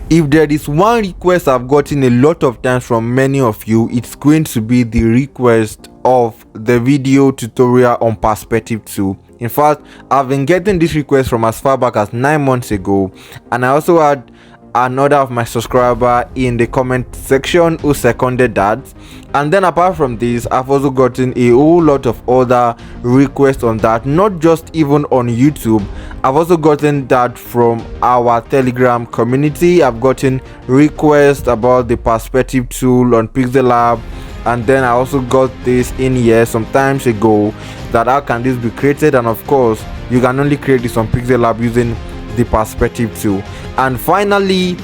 If there is one request I've gotten a lot of times from many of you, it's going to be the request of the video tutorial on perspective tool. In fact, I've been getting this request from as far back as 9 months ago, and I also had another of my subscriber in the comment section who seconded that. And then apart from this, I've also gotten a whole lot of other requests on that, not just even on YouTube. I've also gotten that from our Telegram community. I've gotten requests about the perspective tool on Pixellab, and then I also got this in here some times ago, that how can this be created, and of course you can only create this on Pixellab using the perspective tool. And finally,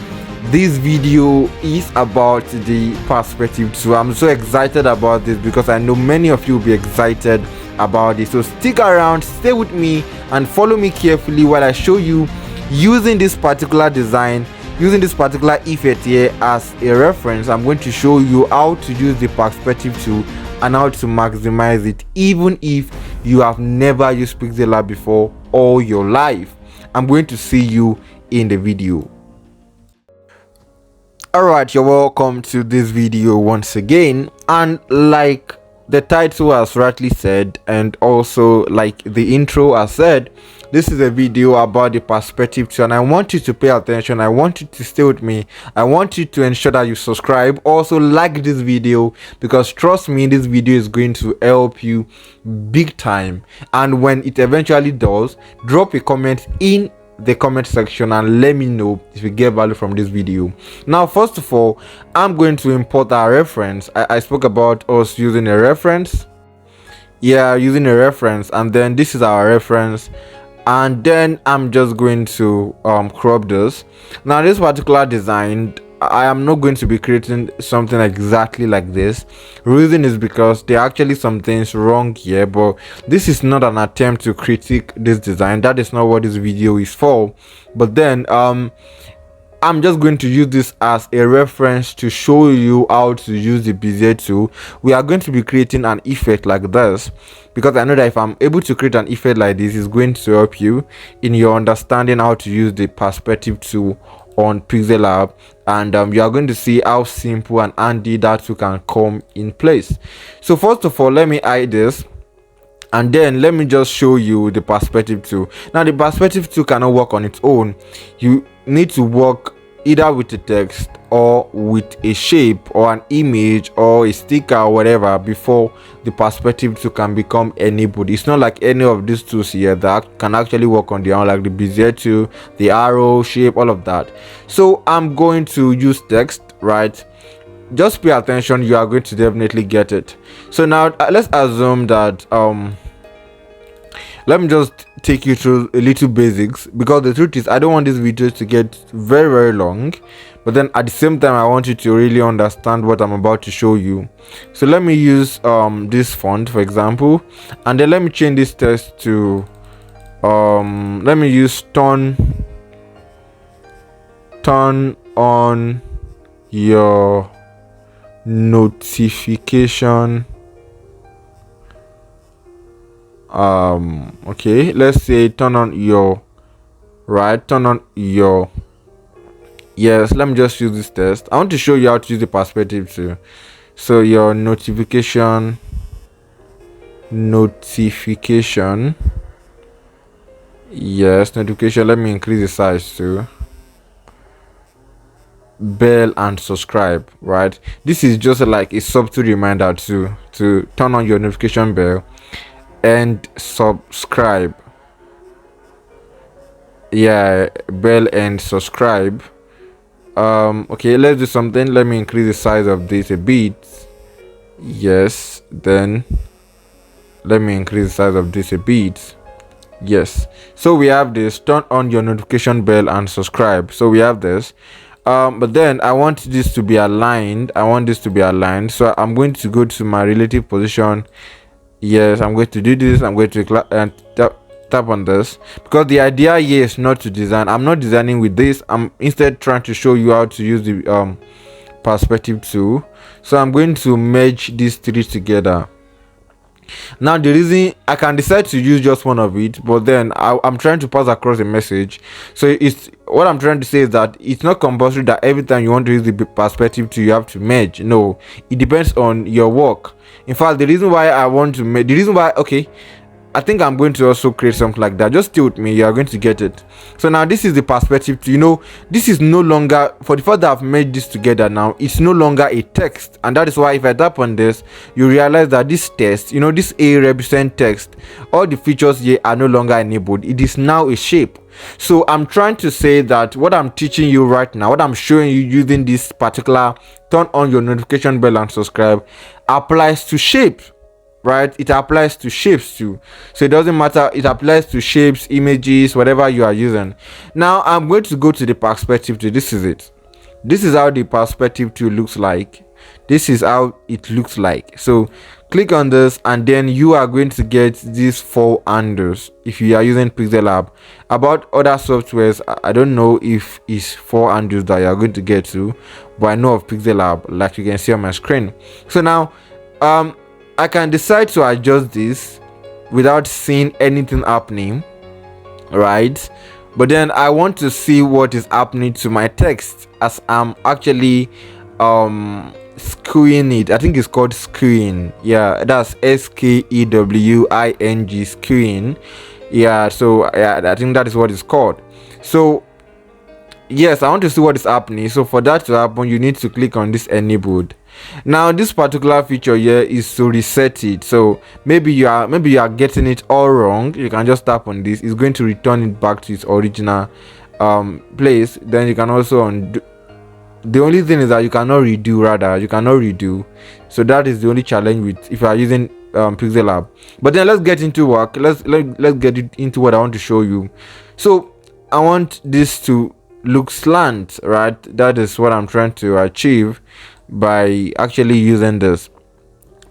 this video is about the perspective tool. I'm so excited about this because I know many of you will be excited about this. So stick around, stay with me, and follow me carefully while I show you using this particular design, using this particular effect here as a reference. I'm going to show you how to use the perspective tool and how to maximize it, even if you have never used Pixellab before all your life. I'm going to see you in the video. Alright, you're welcome to this video once again, and like the title has rightly said, and also like the intro has said, this is a video about the perspective tool, and I want you to pay attention. I want you to stay with me. I want you to ensure that you subscribe, also like this video, because trust me, this video is going to help you big time. And when it eventually does, drop a comment in the comment section and let me know if you get value from this video. Now, first of all, I'm going to import our reference. I spoke about us using a reference. Using a reference, and then this is our reference, and then I'm just going to crop this. Now, this particular design, I am not going to be creating something exactly like this. Reason is because there are actually some things wrong here, but this is not an attempt to critique this design. That is not what this video is for. But then I'm just going to use this as a reference to show you how to use the Bezier tool. We are going to be creating an effect like this, because I know that if I'm able to create an effect like this, it's going to help you in your understanding how to use the perspective tool on Pixellab, and you are going to see how simple and handy that tool can come in place. So first of all, let me hide this, and then let me just show you the perspective tool. Now, the perspective tool cannot work on its own. You need to work either with a text or with a shape or an image or a sticker or whatever before the perspective tool can become enabled. It's not like any of these tools here that can actually work on their own, like the Bezier tool, the arrow, shape, all of that. So I'm going to use text, right? Just pay attention, you are going to definitely get it. So now let's assume that let me just take you through a little basics, because the truth is I don't want this video to get very long, but then at the same time I want you to really understand what I'm about to show you. So let me use this font, for example, and then let me change this text to let me use turn on your notification. Okay, let's say turn on your, yes, let me just use this test. I want to show you how to use the perspective too. So your notification, yes, notification, let me increase the size to bell and subscribe, right? This is just like a subtle reminder to turn on your notification bell and subscribe. Bell and subscribe. Okay, let's do something. Let me increase the size of this a bit. Yes, then let me increase the size of this a bit. Yes, so we have this, turn on your notification bell and subscribe. So we have this, but then I want this to be aligned. So I'm going to go to my relative position. Yes, I'm going to do this. I'm going to tap on this, because the idea here is not to design. I'm not designing with this. I'm instead trying to show you how to use the perspective tool. So I'm going to merge these three together. Now the reason I can decide to use just one of it, but then I'm trying to pass across a message. So it's what I'm trying to say is that it's not compulsory that every time you want to use the perspective tool you have to merge. No, it depends on your work. In fact, the reason why I want to the reason why, okay, I think I'm going to also create something like that. Just stay with me, you are going to get it. So now this is the perspective to, this is no longer, for the fact that I've made this together now, it's no longer a text. And that is why if I tap on this, you realize that this text, this A represent text, all the features here are no longer enabled. It is now a shape. So I'm trying to say that what I'm teaching you right now, what I'm showing you using this particular turn on your notification bell and subscribe, applies to shape. Right, it applies to shapes too, so it doesn't matter, it applies to shapes, images, whatever you are using. Now I'm going to go to the perspective tool. This is it. This is how the perspective tool looks like. This is how it looks like. So click on this and then you are going to get these 4 handles if you are using Pixellab. About other softwares, I don't know if it's 4 handles that you are going to get to, but I know of Pixellab, like you can see on my screen. So now I can decide to adjust this without seeing anything happening, right? But then I want to see what is happening to my text as I'm actually skewing it. I think it's called skewing. Yeah, that's skewing, skewing. Yeah, so yeah, I think that is what it's called. So yes, I want to see what is happening. So for that to happen, you need to click on this enabled. Now this particular feature here is to reset it. So maybe you are getting it all wrong. You can just tap on this. It's going to return it back to its original place. Then you can also undo. The only thing is that you cannot redo. So that is the only challenge with if you are using Pixellab. But then let's get into work. Let's get it into what I want to show you. So I want this to look slant, right? That is what I'm trying to achieve by actually using this.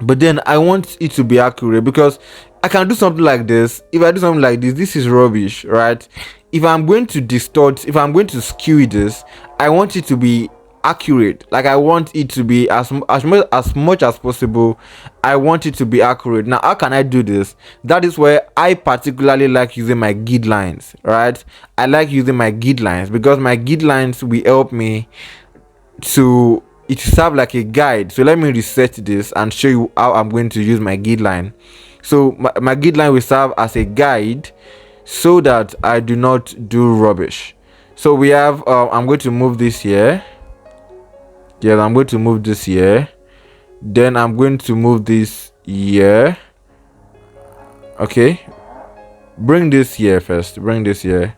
But then I want it to be accurate, because I can do something like this. If I do something like this is rubbish, right? If I'm going to distort, if I'm going to skew this, I want it to be accurate. Like I want it to be as much as possible. I want it to be accurate. Now how can I do this? That is where I particularly like using my guidelines, right? I like using my guidelines because my guidelines will help me to serve like a guide. So let me reset this and show you how I'm going to use my guideline. So my guideline will serve as a guide so that I do not do rubbish. So we have I'm going to move this here. Yes, I'm going to move this here. Then I'm going to move this here. Okay, bring this here first. Bring this here.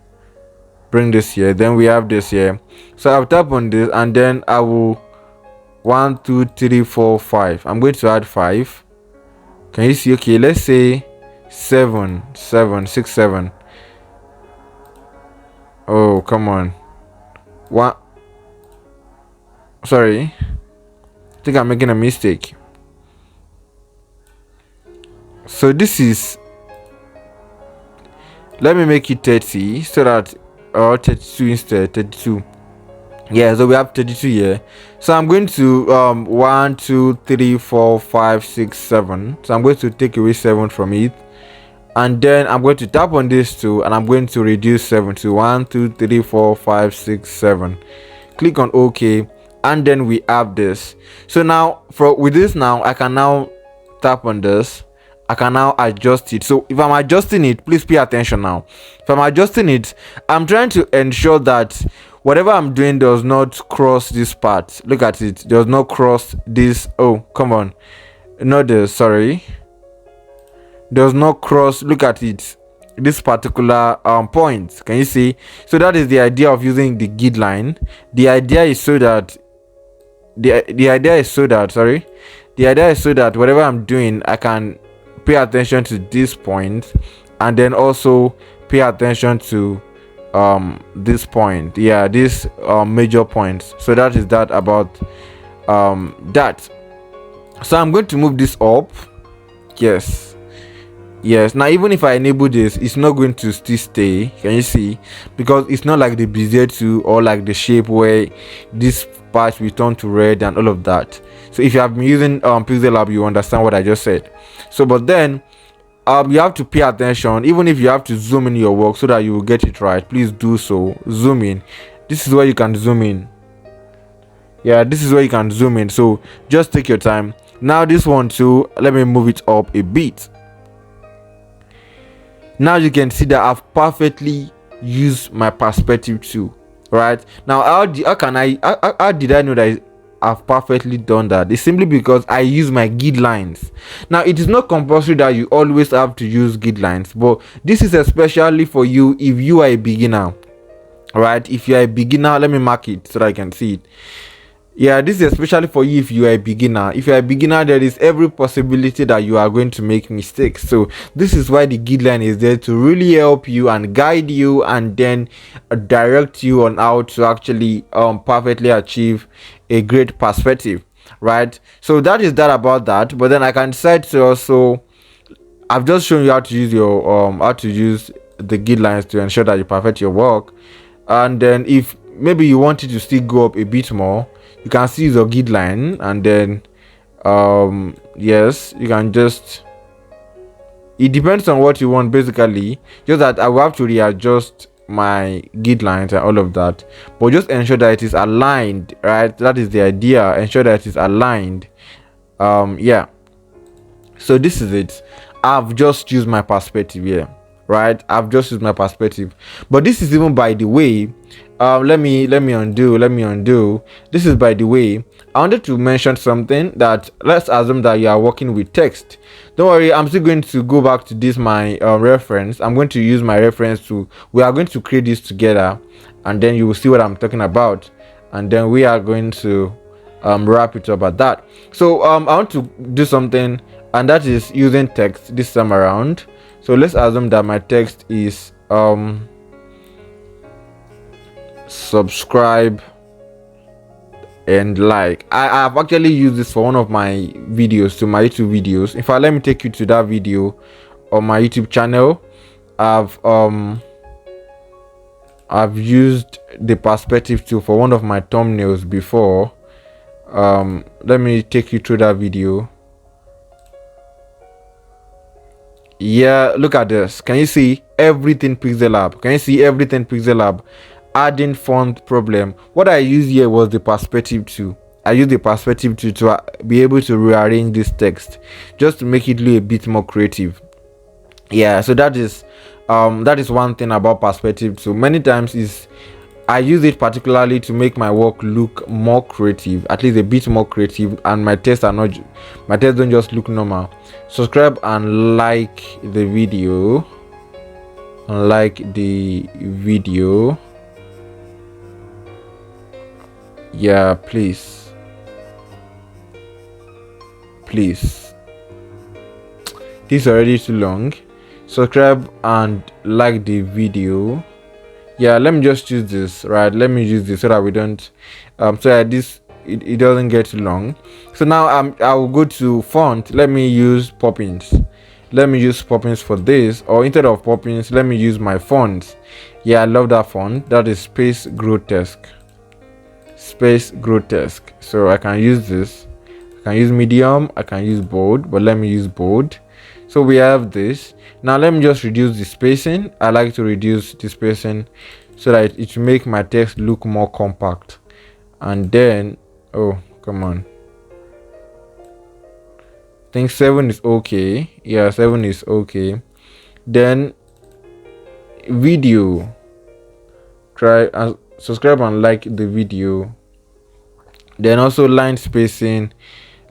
Then we have this here. So I'll tap on this and then I will 1 2 3 4 5. I'm going to add 5. Can you see? Okay, let's say 7 6 7. Oh, come on. What? Sorry, I think I'm making a mistake. So this is, let me make it 30 so that, or 32 instead, 32. Yeah, so we have 32 here. So I'm going to 1 2 3 4 5 6 7. So I'm going to take away 7 from it, and then I'm going to tap on this too, and I'm going to reduce 7 to 1 2 3 4 5 6 7. Click on OK, and then we have this. So now with this, now I can now tap on this. I can now adjust it. So if I'm adjusting it, please pay attention now. If I'm adjusting it, I'm trying to ensure that whatever I'm doing does not cross this part. Look at it, does not cross this. Oh, come on, not this, sorry, does not cross, look at it, this particular point. Can you see? So that is the idea of using the guideline. The idea is so that the idea is so that whatever I'm doing, I can pay attention to this point and then also pay attention to this point. Yeah, this major points. So that is that about that. So I'm going to move this up. Yes, Yes, now even if I enable this, it's not going to still stay. Can you see? Because it's not like the Bezier tool or like the shape where this part will turn to red and all of that. So if you have been using Pixellab, you understand what I just said. So but then you have to pay attention. Even if you have to zoom in your work so that you will get it right, please do so. Zoom in. This is where you can zoom in. Yeah, this is where you can zoom in. So just take your time. Now this one too, let me move it up a bit. Now you can see that I've perfectly used my perspective tool. Right now, how did I know that I've perfectly done that? It's simply because I use my guidelines. Now it is not compulsory that you always have to use guidelines, but this is especially for you if you are a beginner. Right, if you are a beginner, let me mark it so that I can see it. Yeah, this is especially for you if you are a beginner. If you are a beginner, there is every possibility that you are going to make mistakes. So this is why the guideline is there to really help you and guide you and then direct you on how to actually perfectly achieve a great perspective, right? So that is that about that. But then I can decide to also, I've just shown you how to use your the guidelines to ensure that you perfect your work. And then if maybe you want it to still go up a bit more, you can see your guideline, and then yes, you can just, it depends on what you want basically. Just that I will have to readjust my guidelines and all of that, but just ensure that it is aligned, right? That is the idea. Ensure that it is aligned. Yeah, so this is it. I've just used my perspective here, right? I've just used my perspective, but this is even by the way. Let me undo. This is by the way. I wanted to mention something that, let's assume that you are working with text. Don't worry, I'm still going to go back to this my reference. I'm going to use my reference to, we are going to create this together, and then you will see what I'm talking about, and then we are going to wrap it up at that. So I want to do something, and that is using text this time around. So let's assume that my text is subscribe and like. I've actually used this for one of my videos, to my YouTube videos. In fact, let me take you to that video on my YouTube channel. I've used the perspective tool for one of my thumbnails before. Let me take you through that video. Yeah, look at this. Can you see everything Pixellab? Can you see everything Pixellab? Adding font problem. What I used here was the perspective tool. I used the perspective tool to be able to rearrange this text just to make it look a bit more creative. Yeah, so that is one thing about perspective tool. Many times is I use it particularly to make my work look more creative, at least a bit more creative, and my tests don't just look normal. Subscribe and like the video. Yeah, please. This is already too long. Subscribe and like the video. Yeah, let me just use this, right? Let me use this so that we don't so that it doesn't get too long. So now I will go to font. Let me use Poppins. Let me use Poppins for this, or instead of Poppins, let me use my fonts. Yeah, I love that font. That is Space Grotesque. So I can use this. I can use medium, I can use bold, but let me use bold. So we have this. Now let me just reduce the spacing. I like to reduce the spacing so that it will make my text look more compact. And then, oh come on, I think 7 is okay. Yeah, 7 is okay. Then video, try and subscribe and like the video. Then also line spacing,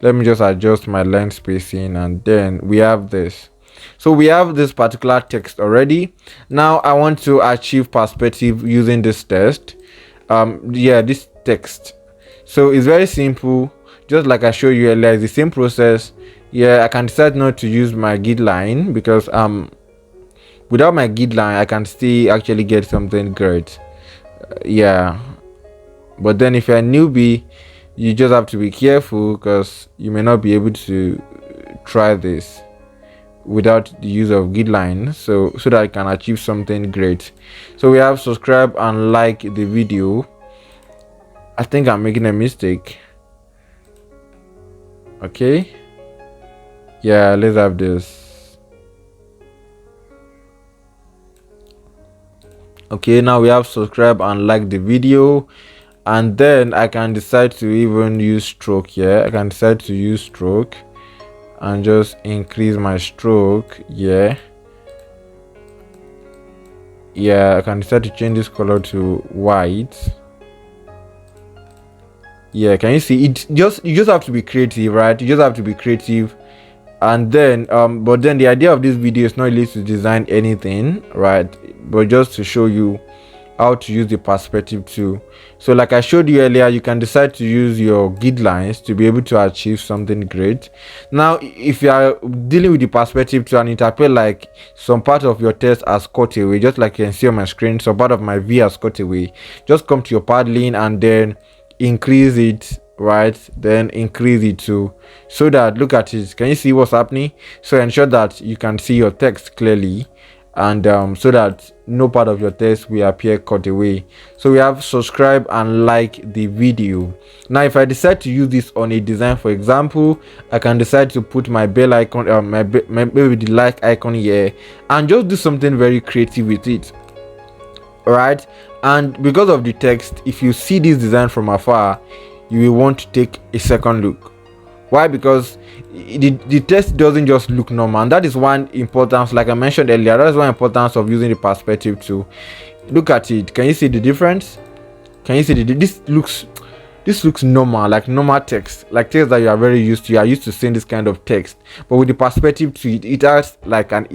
let me just adjust my line spacing, and then we have this. So we have this particular text already. Now I want to achieve perspective using this text. This text. So it's very simple, just like I showed you earlier. It's the same process. Yeah, I can decide not to use my guideline because without my guideline I can still actually get something great. Yeah, but then if you're a newbie, you just have to be careful because you may not be able to try this. without the use of guideline, so that I can achieve something great. So we have subscribe and like the video. I think I'm making a mistake. Okay, yeah, let's have this. Okay, now we have subscribe and like the video, and then I can decide to even use stroke here. I can decide to use stroke and just increase my stroke. Yeah, I can decide to change this color to white. Yeah, can you see it? You just have to be creative, right? You just have to be creative. And then but then the idea of this video is not really to design anything, right, but just to show you how to use the perspective tool. So like I showed you earlier, you can decide to use your guidelines to be able to achieve something great. Now if you are dealing with the perspective tool and it appears like some part of your text has cut away, just like you can see on my screen, some part of my V has cut away, just come to your paddling and then increase it, right? Then increase it too, so that, look at it, can you see what's happening? So ensure that you can see your text clearly, and so that no part of your text will appear cut away. So we have subscribe and like the video. Now if I decide to use this on a design, for example, I can decide to put my bell icon, maybe the like icon here, and just do something very creative with it, right? And because of the text, if you see this design from afar, you will want to take a second look. Why? Because the text doesn't just look normal, and that is one importance, like I mentioned earlier, that is one importance of using the perspective tool. Look at it, can you see the difference? Can you see this looks normal, like normal text, like text that you are very used to. You are used to seeing this kind of text, but with the perspective tool, it adds like an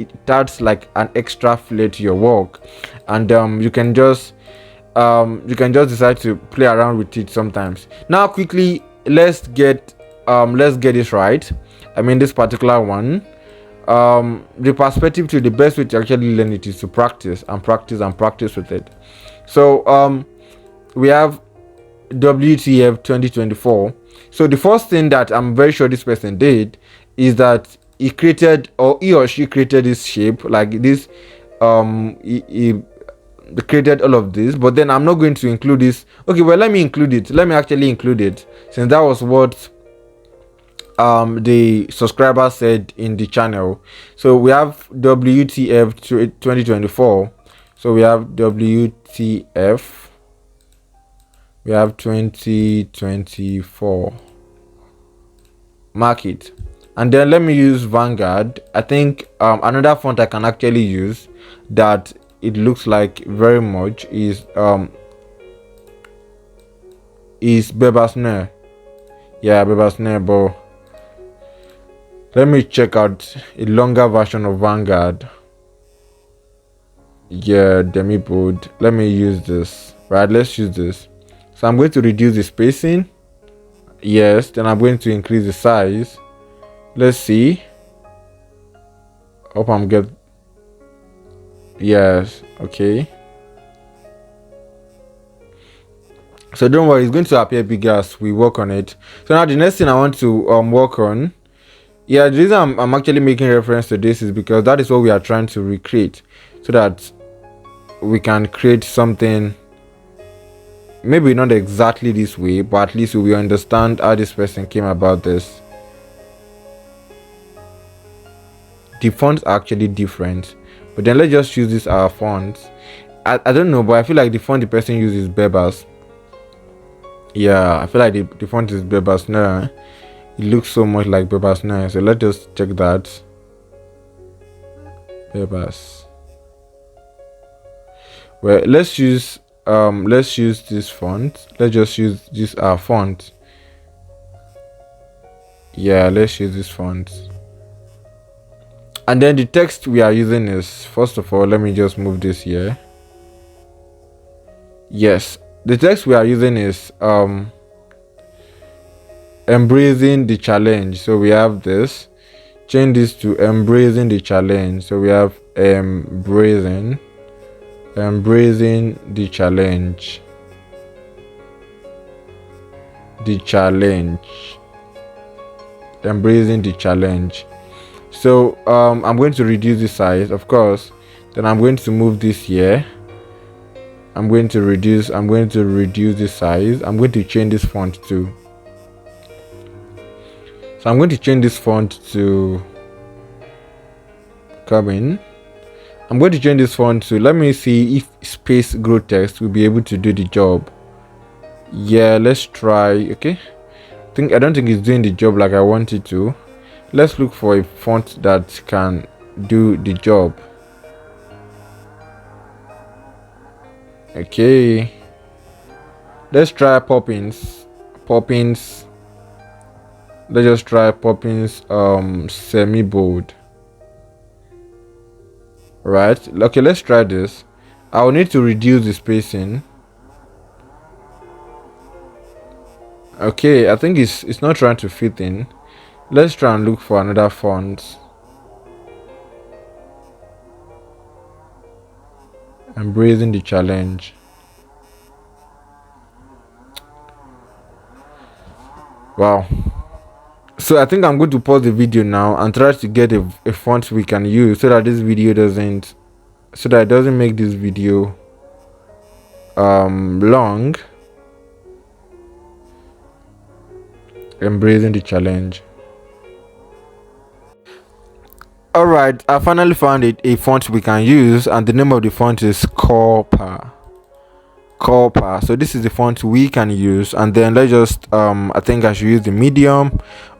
extra flair to your work. And you can just decide to play around with it sometimes. Now quickly, let's get this right. I mean, this particular one, the perspective tool, the best way to actually learn it is to practice and practice and practice with it. So we have WTF 2024. So the first thing that I'm very sure this person did is that he or she created this shape like this. He created all of this, but then I'm not going to include this. Okay, well, let me actually include it, since that was what the subscriber said in the channel. So we have WTF 2024. So we have WTF, we have 2024, mark it, and then let me use Vanguard. I think another font I can actually use that it looks like very much is Bebasner. Yeah, Bebasner, but let me check out a longer version of Vanguard. Yeah, demi bold. Let me use this, right? Let's use this. So I'm going to reduce the spacing. Yes, then I'm going to increase the size. Let's see. Hope I'm good. Yes, okay. So don't worry, it's going to appear bigger as we work on it. So now the next thing I want to work on, yeah, the reason I'm actually making reference to this is because that is what we are trying to recreate, so that we can create something, maybe not exactly this way, but at least we will understand how this person came about this. The fonts are actually different, but then let's just use this our font. I don't know, but I feel like the font the person uses is Bebas. Yeah, I feel like the font is Bebas now. It looks so much like Bebas now, so let's just check that. Bebas. Well, let's use this font. Let's just use this our font. Yeah, let's use this font. And then the text we are using is, first of all, let me just move this here. Yes, the text we are using is embracing the challenge. So we have this, change this to embracing the challenge. So we have embracing the challenge, embracing the challenge. So I'm going to reduce the size, of course. Then I'm going to move this here. I'm going to reduce the size. I'm going to change this font too. So I'm going to change this font to come in. I'm going to change this font to, let me see if space grow text will be able to do the job. Yeah, let's try. Okay, I don't think it's doing the job like I want it to. Let's look for a font that can do the job. Okay, let's try Poppins. Let's just try Poppins semi bold. Right, okay, let's try this. I'll need to reduce the spacing. Okay, I think it's not trying to fit in. Let's try and look for another font. Embracing the challenge. Wow. So I think I'm going to pause the video now and try to get a font we can use so that this video doesn't make this video long. Embracing the challenge. Alright, I finally found a font we can use, and the name of the font is Copper. So this is the font we can use, and then let's just I think I should use the medium,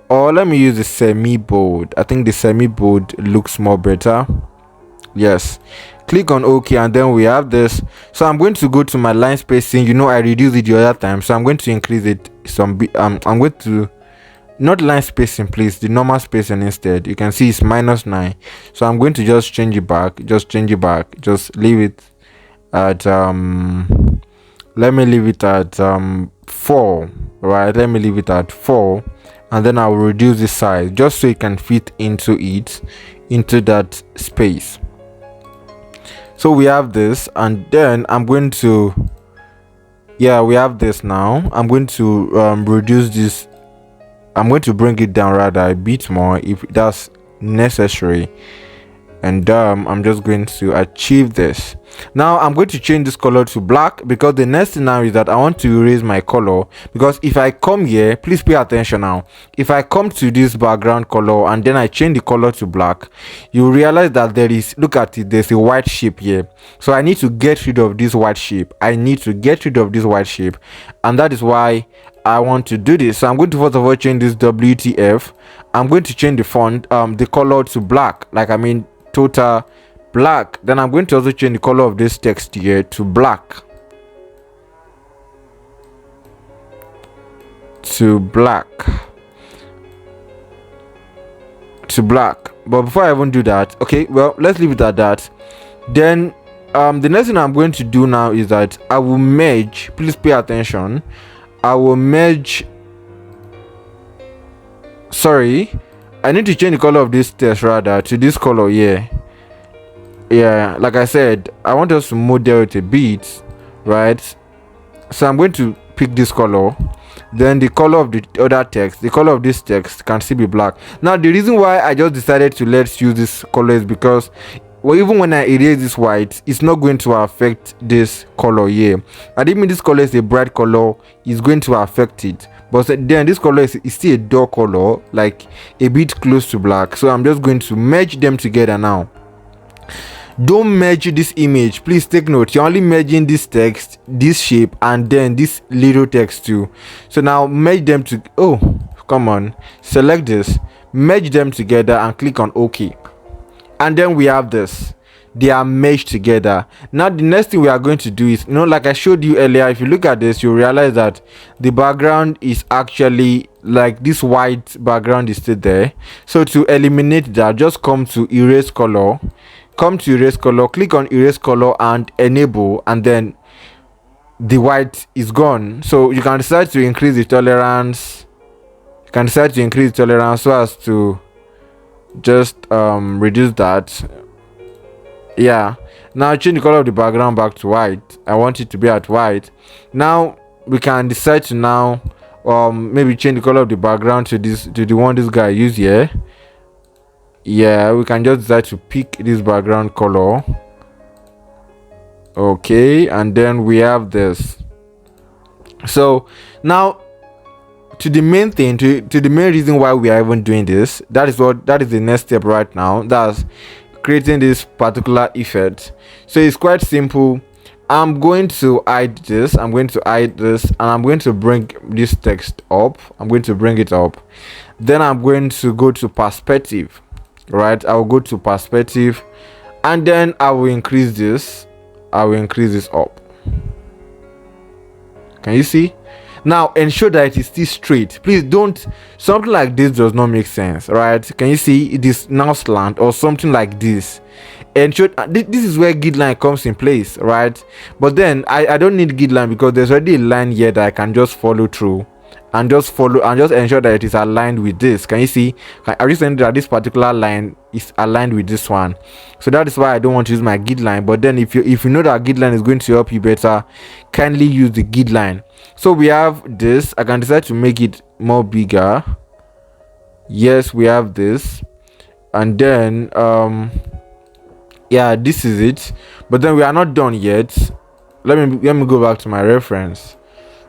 or let me use the semi bold. I think the semi bold looks more better. Yes, click on OK, and then we have this. So I'm going to go to my line spacing. I reduced it the other time, so I'm going to increase it some bit. I'm going to, not line spacing please, the normal spacing instead. You can see it's -9, so I'm going to just change it back. Just leave it at let me leave it at 4. Right, let me leave it at 4, and then I'll reduce the size just so it can fit into that space. So we have this, and then I'm going to, yeah, we have this now. I'm going to reduce this. I'm going to bring it down rather a bit more if that's necessary, and I'm just going to achieve this. Now I'm going to change this color to black, because the next thing now is that I want to erase my color. Because if I come here, please pay attention now, if I come to this background color and then I change the color to black, you realize that there is, look at it, there's a white shape here. So I need to get rid of this white shape. And that is why I want to do this. So I'm going to first of all change this WTF. I'm going to change the font, the color to black, total black. Then I'm going to also change the color of this text here to black. But before I even do that, okay, well, let's leave it at that. Then the next thing I'm going to do now is that I will merge. Please pay attention. I will merge. Sorry, I need to change the color of this text rather to this color here. Yeah, like I said, I want us to model it a bit, right? So I'm going to pick this color. Then the color of the other text, the color of this text can still be black. Now the reason why I just decided to let's use this color is because, well, even when I erase this white, it's not going to affect this color here. And even this color is a bright color, it's going to affect it. But then this color is still a dark color, like a bit close to black. So I'm just going to merge them together now. Don't merge this image, please take note. You're only merging this text, this shape, and then this little text too. So now merge them to, oh come on, select this, merge them together and click on OK, and then we have this. They are merged together. Now the next thing we are going to do is, like I showed you earlier, if you look at this, you realize that the background is actually like this white background is still there. So to eliminate that, just come to erase color, click on erase color and enable, and then the white is gone. So you can decide to increase the tolerance. So as to just reduce that. Yeah, now change the color of the background back to white. I want it to be at white. Now we can decide to now maybe change the color of the background to the one this guy used here. Yeah, we can just decide to pick this background color. Okay, and then we have this. So now to the main thing, to the main reason why we are even doing this, that is the next step right now. That's creating this particular effect. So it's quite simple. I'm going to hide this, and I'm going to bring this text up. I'm going to bring it up. Then I'm going to go to perspective, right? I'll go to perspective, and then I will increase this up. Can you see? Now ensure that it is still straight. Please don't, something like this does not make sense, right? Can you see it is now slant or something like this? Ensure this is where guideline comes in place, right? But then I don't need guideline because there's already a line here that I can just follow through and just ensure that it is aligned with this. Can you see? I recently that this particular line is aligned with this one, so that is why I don't want to use my guideline. But then if you know that guideline is going to help you better, kindly use the guideline. So we have this. I can decide to make it more bigger. Yes, we have this, and then yeah, this is it. But then we are not done yet. Let me go back to my reference,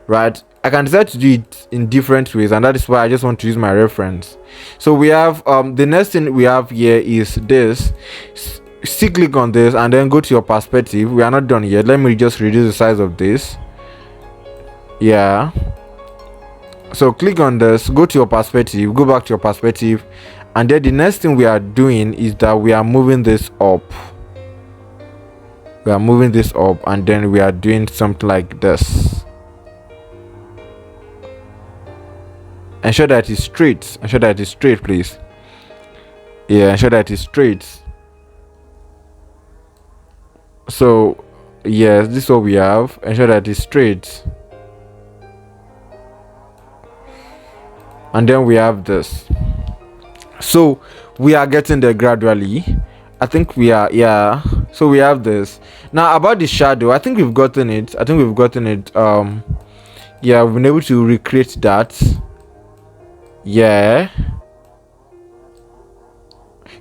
right? I can decide to do it in different ways, and that is why I just want to use my reference. So we have the next thing we have here is this. Still click on this and then go to your perspective. We are not done yet. Let me just reduce the size of this. Yeah, so click on this, go to your perspective, go back to your perspective, and then the next thing we are doing is that we are moving this up. And then we are doing something like this. Ensure that it's straight, please. Yeah, ensure that it's straight. So yes, this is what we have. Ensure that it's straight. And then we have this. So we are getting there gradually. I think we are, yeah. So we have this. Now about the shadow, I think we've gotten it. Yeah, we've been able to recreate that. Yeah.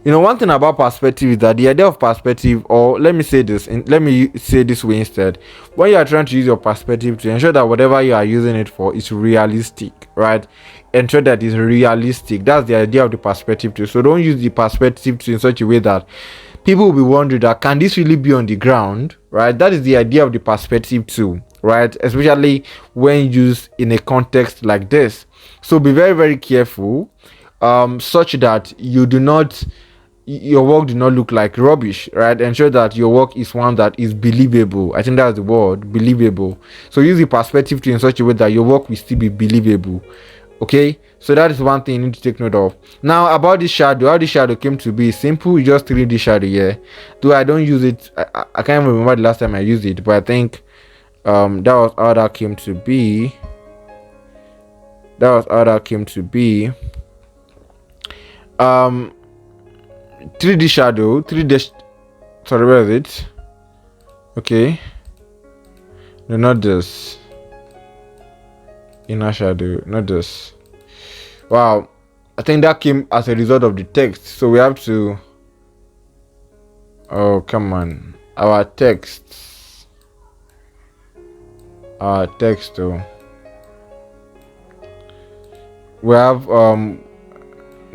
You know, one thing about perspective is that the idea of perspective, or let me say this way instead. When you are trying to use your perspective, to ensure that whatever you are using it for is realistic, right? Ensure that it's realistic. That's the idea of the perspective tool. So don't use the perspective tool in such a way that people will be wondering that can this really be on the ground, right? That is the idea of the perspective tool, right? Especially when used in a context like this. So be very, very careful, such that your work do not look like rubbish, right? Ensure that your work is one that is believable. I think that's the word, believable. So use the perspective tool in such a way that your work will still be believable. Okay, so that is one thing you need to take note of. Now about this shadow, how this shadow came to be simple. You just 3D shadow here. Though I don't use it, I can't remember the last time I used it, but I think that was how that came to be. 3D shadow, sorry, where is it? Okay, no, not this. Inner shadow, not this. Wow, I think that came as a result of the text. So we have to, oh come on, our text though. We have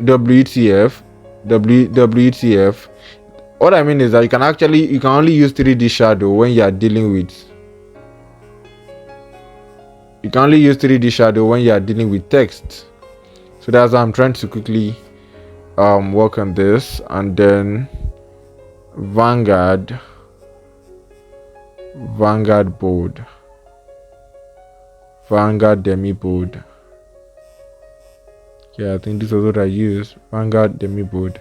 WTF. What I mean is that you can only use 3D shadow when you are dealing with text. So that's why I'm trying to quickly work on this. And then Vanguard bold, Vanguard demi bold. Yeah, I think this is what I use. Vanguard demi bold.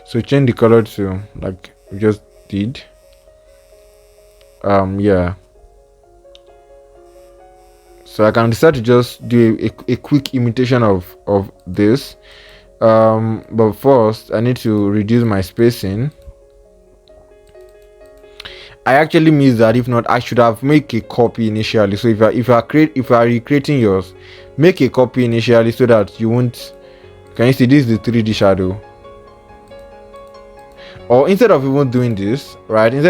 So change the color to like we just did. Yeah. So I can decide to just do a quick imitation of this. But first I need to reduce my spacing. I actually missed that. If not, I should have made a copy initially. So if you are recreating yours, make a copy initially so that you won't. Can you see this is the 3D shadow? or instead of even doing this, right, I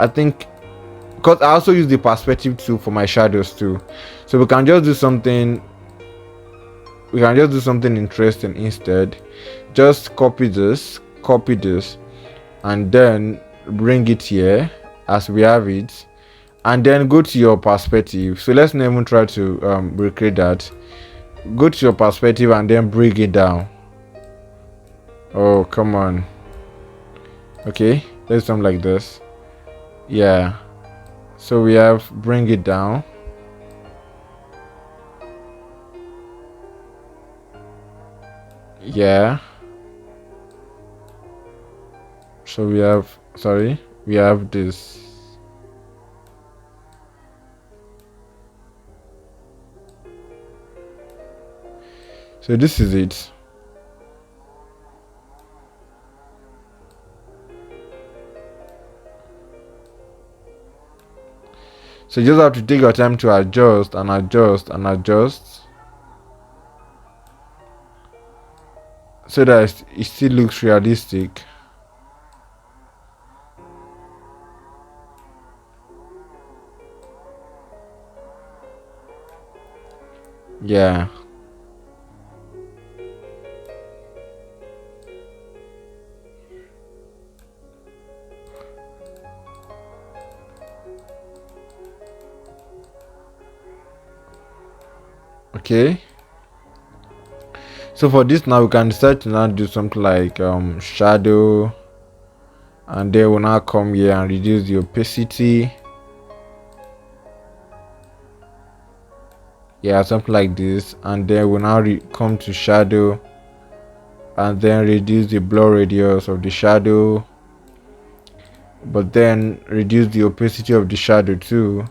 think, because I also use the perspective tool for my shadows too, so we can just do something interesting instead. Just copy this, and then bring it here as we have it, and then go to your perspective. So let's not even try to recreate that. Go to your perspective and then bring it down. Oh, come on. Okay, let's do something like this. Yeah, so we have bring it down. Yeah, so we have this. So this is it. So you just have to take your time to adjust and adjust and adjust, so that it still looks realistic. Yeah. Okay. So for this now, we can decide to now do something like shadow, and then we'll now come here and reduce the opacity. Yeah, something like this, and then we'll now come to shadow, and then reduce the blur radius of the shadow, but then reduce the opacity of the shadow too.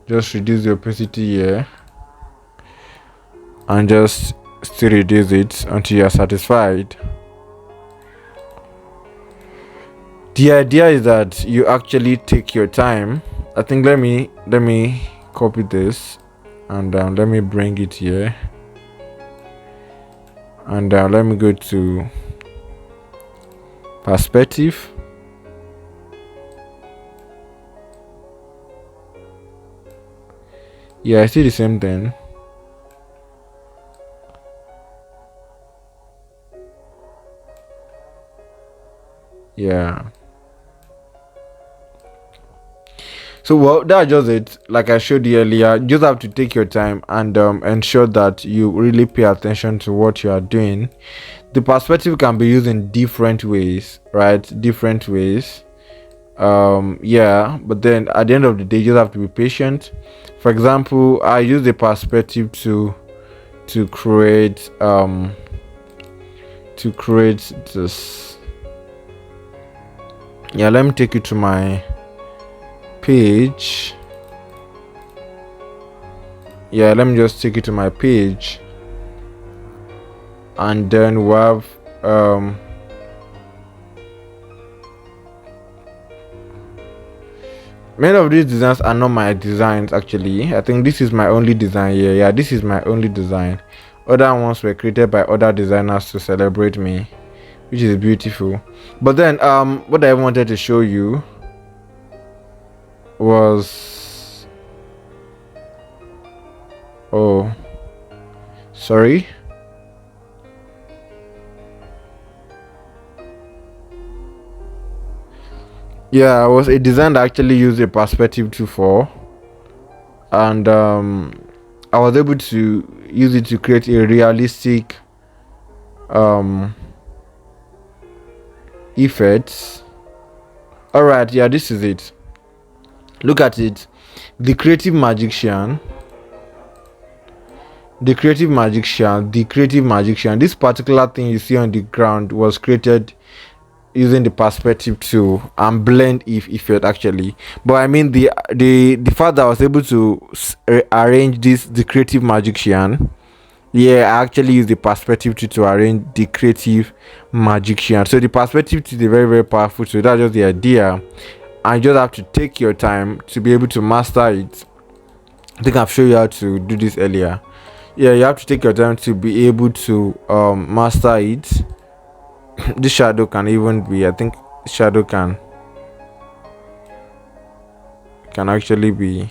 Just reduce the opacity here, and just still reduce it until you are satisfied. The idea is that you actually take your time. I think let me copy this, and let me bring it here, and let me go to perspective. Yeah, I see the same thing. Yeah. So well, that's just it. Like I showed you earlier, you just have to take your time and ensure that you really pay attention to what you are doing. The perspective can be used in different ways, right? Different ways. Yeah, but then at the end of the day, you just have to be patient. For example, I use the perspective to create this. Yeah, let me take you to my page. Yeah, let me just take you to my page, and then we have many of these designs are not my designs actually. I think this is my only design here. Yeah, this is my only design. Other ones were created by other designers to celebrate me, which is beautiful. But then what I wanted to show you was, oh sorry, yeah, it was a design that actually used a perspective tool for, and I was able to use it to create a realistic effects. All right, yeah, this is it. Look at it. The creative magician, this particular thing you see on the ground was created using the perspective tool and blend effect actually. But I mean the fact that I was able to arrange the creative magician. Yeah, I actually use the perspective tool to arrange the creative magician. So the perspective tool is very, very powerful. So that's just the idea, and you just have to take your time to be able to master it. I think I've shown you how to do this earlier. Yeah, you have to take your time to be able to master it. this shadow can even be, I think shadow can actually be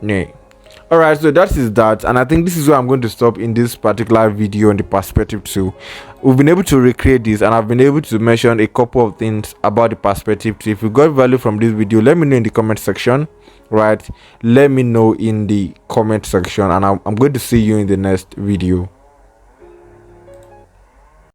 no. All right, so that is that, and I think this is where I'm going to stop in this particular video on the perspective tool. We've been able to recreate this, and I've been able to mention a couple of things about the perspective tool. If you got value from this video, let me know in the comment section. Right, let me know in the comment section, and I'm going to see you in the next video.